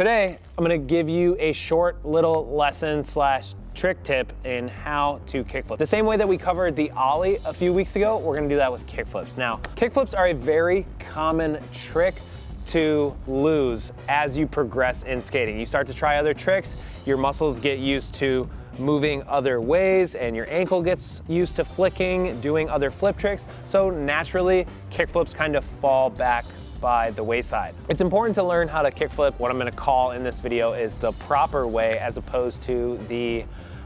Today, I'm gonna give you a short little lesson slash trick tip in how to kickflip. The same way that we covered the ollie a few weeks ago, we're gonna do that with kickflips. Now, kickflips are a very common trick to lose as you progress in skating. You start to try other tricks, your muscles get used to moving other ways, and your ankle gets used to flicking, doing other flip tricks. So naturally, kickflips kind of fall back by the wayside. It's important to learn how to kickflip. What I'm gonna call in this video is the proper way as opposed to the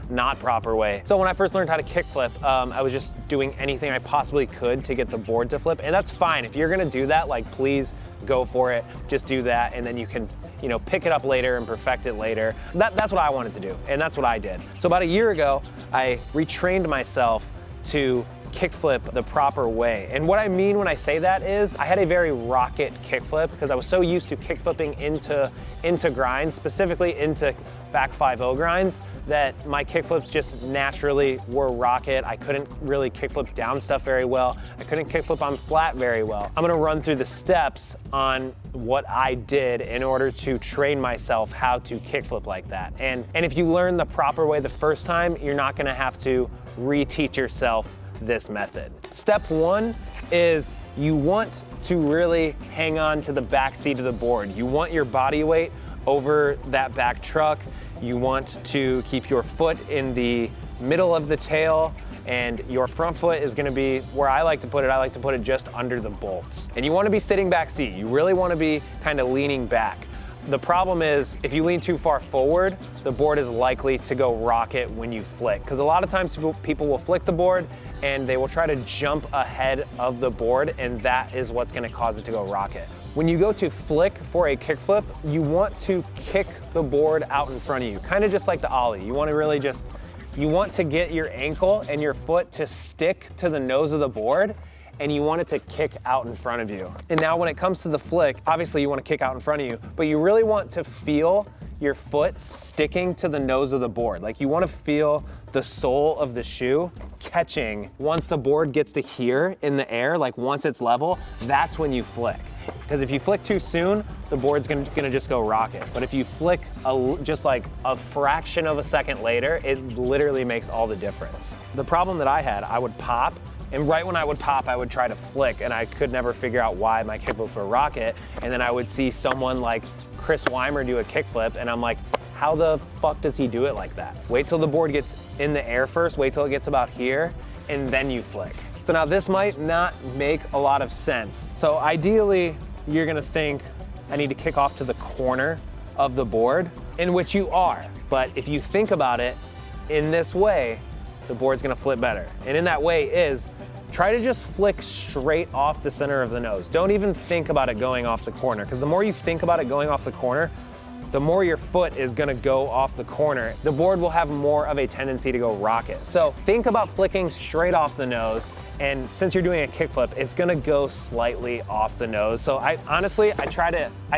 not proper way. So when I first learned how to kickflip, I was just doing anything I possibly could to get the board to flip, and that's fine. If you're gonna do that, like, please go for it. Just do that, and then you can, you know, pick it up later and perfect it later. That's what I wanted to do, and that's what I did. So about a year ago, I retrained myself to kickflip the proper way. And what I mean when I say that is I had a very rocket kickflip because I was so used to kickflipping into grinds, specifically into back 5-0 grinds, that my kickflips just naturally were rocket. I couldn't really kickflip down stuff very well. I couldn't kickflip on flat very well. I'm gonna run through the steps on what I did in order to train myself how to kickflip like that. And if you learn the proper way the first time, you're not gonna have to reteach yourself this method. Step one is you want to really hang on to the back seat of the board. You want your body weight over that back truck. You want to keep your foot in the middle of the tail, and your front foot is gonna be where I like to put it. I like to put it just under the bolts. And you wanna be sitting back seat. You really wanna be kind of leaning back. The problem is if you lean too far forward, the board is likely to go rocket when you flick. Because a lot of times people will flick the board and they will try to jump ahead of the board, and that is what's gonna cause it to go rocket. When you go to flick for a kickflip, you want to kick the board out in front of you, kind of just like the ollie. You wanna really you want to get your ankle and your foot to stick to the nose of the board, and you want it to kick out in front of you. And now when it comes to the flick, obviously you want to kick out in front of you, but you really want to feel your foot sticking to the nose of the board. Like, you want to feel the sole of the shoe catching. Once the board gets to here in the air, like once it's level, that's when you flick. Because if you flick too soon, the board's gonna just go rocket. But if you flick just like a fraction of a second later, it literally makes all the difference. The problem that I had, I would pop, and right when I would pop, I would try to flick, and I could never figure out why my kickflips were rocket. And then I would see someone like Chris Weimer do a kickflip, and I'm like, how the fuck does he do it like that? Wait till the board gets in the air first, wait till it gets about here, and then you flick. So now this might not make a lot of sense. So ideally, you're gonna think, I need to kick off to the corner of the board, in which you are. But if you think about it in this way, the board's gonna flip better. And in that way is, try to just flick straight off the center of the nose. Don't even think about it going off the corner, because the more you think about it going off the corner, the more your foot is gonna go off the corner. The board will have more of a tendency to go rocket. So think about flicking straight off the nose, and since you're doing a kickflip, it's gonna go slightly off the nose. So I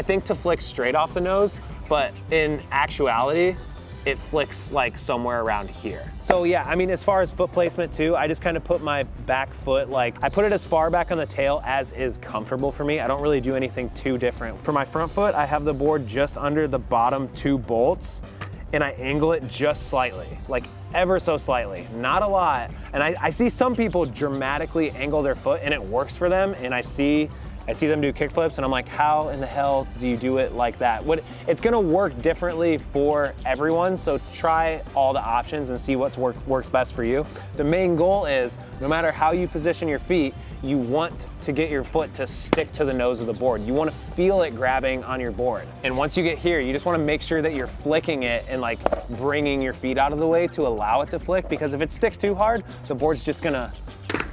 think to flick straight off the nose, but in actuality, it flicks like somewhere around here. So yeah, I mean, as far as foot placement too, I just kind of put my back foot, like, I put it as far back on the tail as is comfortable for me. I don't really do anything too different. For my front foot, I have the board just under the bottom 2 bolts, and I angle it just slightly, like ever so slightly, not a lot. And I see some people dramatically angle their foot and it works for them, and I see them do kickflips, and I'm like, how in the hell do you do it like that? It's gonna work differently for everyone, so try all the options and see what works best for you. The main goal is, no matter how you position your feet, you want to get your foot to stick to the nose of the board. You wanna feel it grabbing on your board. And once you get here, you just wanna make sure that you're flicking it and like bringing your feet out of the way to allow it to flick, because if it sticks too hard, the board's just gonna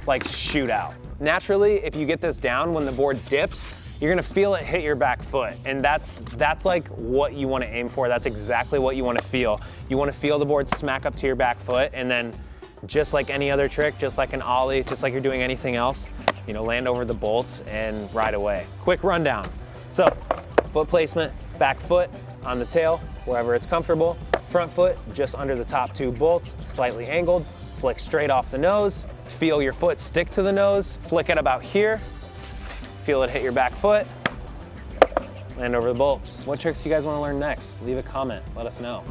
like shoot out. Naturally, if you get this down, when the board dips, you're gonna feel it hit your back foot. And that's like what you wanna aim for. That's exactly what you wanna feel. You wanna feel the board smack up to your back foot, and then just like any other trick, just like an ollie, just like you're doing anything else, you know, land over the bolts and ride away. Quick rundown. So, foot placement, back foot on the tail, wherever it's comfortable. Front foot just under the top 2 bolts, slightly angled. Flick straight off the nose. Feel your foot stick to the nose. Flick it about here. Feel it hit your back foot. land over the bolts. What tricks do you guys want to learn next? Leave a comment, let us know.